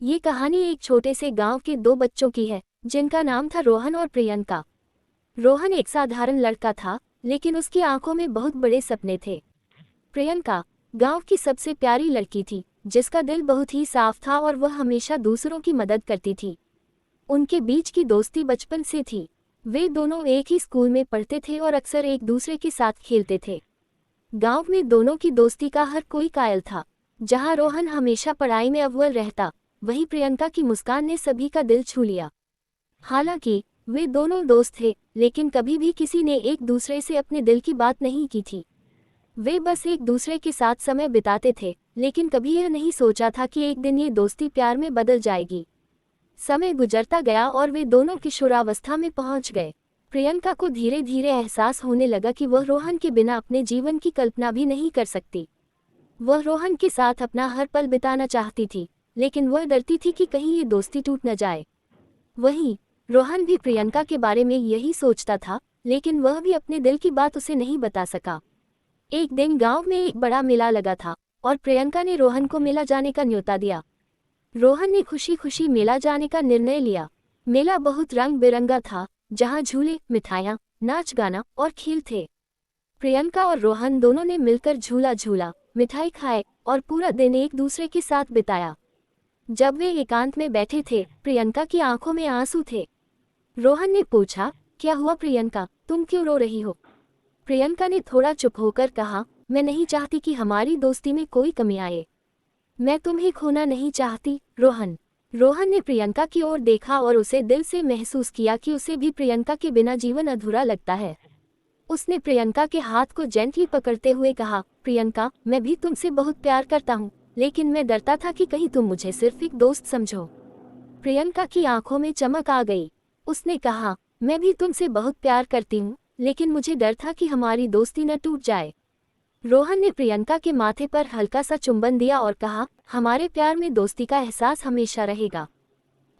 ये कहानी एक छोटे से गांव के दो बच्चों की है जिनका नाम था रोहन और प्रियंका। रोहन एक साधारण लड़का था, लेकिन उसकी आंखों में बहुत बड़े सपने थे। प्रियंका गांव की सबसे प्यारी लड़की थी, जिसका दिल बहुत ही साफ था और वह हमेशा दूसरों की मदद करती थी। उनके बीच की दोस्ती बचपन से थी। वे दोनों एक ही स्कूल में पढ़ते थे और अक्सर एक दूसरे के साथ खेलते थे। गांव में दोनों की दोस्ती का हर कोई कायल था। जहां रोहन हमेशा पढ़ाई में अव्वल रहता, वहीं प्रियंका की मुस्कान ने सभी का दिल छू लिया। हालांकि वे दोनों दोस्त थे, लेकिन कभी भी किसी ने एक दूसरे से अपने दिल की बात नहीं की थी। वे बस एक दूसरे के साथ समय बिताते थे, लेकिन कभी यह नहीं सोचा था कि एक दिन ये दोस्ती प्यार में बदल जाएगी। समय गुजरता गया और वे दोनों किशोरावस्था में पहुंच गए। प्रियंका को धीरे धीरे एहसास होने लगा कि वह रोहन के बिना अपने जीवन की कल्पना भी नहीं कर सकती। वह रोहन के साथ अपना हर पल बिताना चाहती थी, लेकिन वह डरती थी कि कहीं ये दोस्ती टूट न जाए। वहीं रोहन भी प्रियंका के बारे में यही सोचता था, लेकिन वह भी अपने दिल की बात उसे नहीं बता सका। एक दिन गांव में एक बड़ा मेला लगा था और प्रियंका ने रोहन को मेला जाने का न्योता दिया। रोहन ने खुशी खुशी मेला जाने का निर्णय लिया। मेला बहुत रंग बिरंगा था, जहां झूले, मिठाइयाँ, नाच गाना और खेल थे। प्रियंका और रोहन दोनों ने मिलकर झूला झूला, मिठाई खाए और पूरा दिन एक दूसरे के साथ बिताया। जब वे एकांत में बैठे थे, प्रियंका की आंखों में आंसू थे। रोहन ने पूछा, क्या हुआ प्रियंका, तुम क्यों रो रही हो? प्रियंका ने थोड़ा चुप होकर कहा, मैं नहीं चाहती कि हमारी दोस्ती में कोई कमी आए। मैं तुम्हें खोना नहीं चाहती, रोहन। रोहन ने प्रियंका की ओर देखा और उसे दिल से महसूस किया कि उसे भी प्रियंका के बिना जीवन अधूरा लगता है। उसने प्रियंका के हाथ को जेंटली पकड़ते हुए कहा, प्रियंका, मैं भी तुमसे बहुत प्यार करता हूँ, लेकिन मैं डरता था कि कहीं तुम मुझे सिर्फ एक दोस्त समझो। प्रियंका की आंखों में चमक आ गई। उसने कहा, मैं भी तुमसे बहुत प्यार करती हूँ, लेकिन मुझे डर था कि हमारी दोस्ती न टूट जाए। रोहन ने प्रियंका के माथे पर हल्का सा चुंबन दिया और कहा, हमारे प्यार में दोस्ती का एहसास हमेशा रहेगा।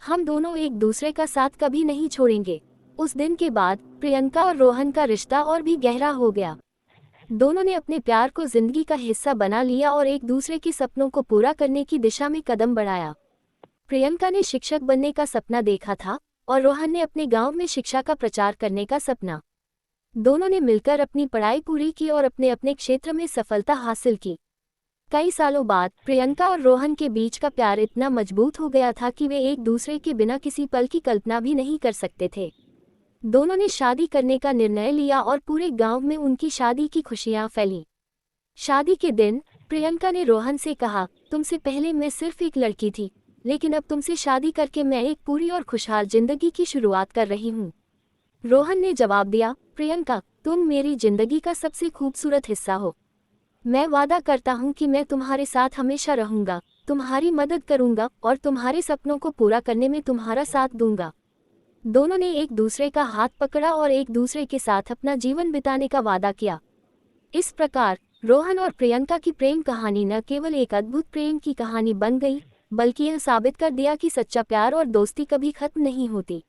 हम दोनों एक दूसरे का साथ कभी नहीं छोड़ेंगे। उस दिन के बाद प्रियंका और रोहन का रिश्ता और भी गहरा हो गया। दोनों ने अपने प्यार को जिंदगी का हिस्सा बना लिया और एक दूसरे के सपनों को पूरा करने की दिशा में कदम बढ़ाया। प्रियंका ने शिक्षक बनने का सपना देखा था और रोहन ने अपने गांव में शिक्षा का प्रचार करने का सपना। दोनों ने मिलकर अपनी पढ़ाई पूरी की और अपने अपने क्षेत्र में सफलता हासिल की। कई सालों बाद प्रियंका और रोहन के बीच का प्यार इतना मजबूत हो गया था कि वे एक दूसरे के बिना किसी पल की कल्पना भी नहीं कर सकते थे। दोनों ने शादी करने का निर्णय लिया और पूरे गांव में उनकी शादी की खुशियां फैलीं। शादी के दिन प्रियंका ने रोहन से कहा, तुमसे पहले मैं सिर्फ एक लड़की थी, लेकिन अब तुमसे शादी करके मैं एक पूरी और खुशहाल जिंदगी की शुरुआत कर रही हूँ। रोहन ने जवाब दिया, प्रियंका, तुम मेरी जिंदगी का सबसे खूबसूरत हिस्सा हो। मैं वादा करता हूँ कि मैं तुम्हारे साथ हमेशा रहूंगा, तुम्हारी मदद करूंगा और तुम्हारे सपनों को पूरा करने में तुम्हारा साथ दूंगा। दोनों ने एक दूसरे का हाथ पकड़ा और एक दूसरे के साथ अपना जीवन बिताने का वादा किया। इस प्रकार रोहन और प्रियंका की प्रेम कहानी न केवल एक अद्भुत प्रेम की कहानी बन गई, बल्कि यह साबित कर दिया कि सच्चा प्यार और दोस्ती कभी खत्म नहीं होती।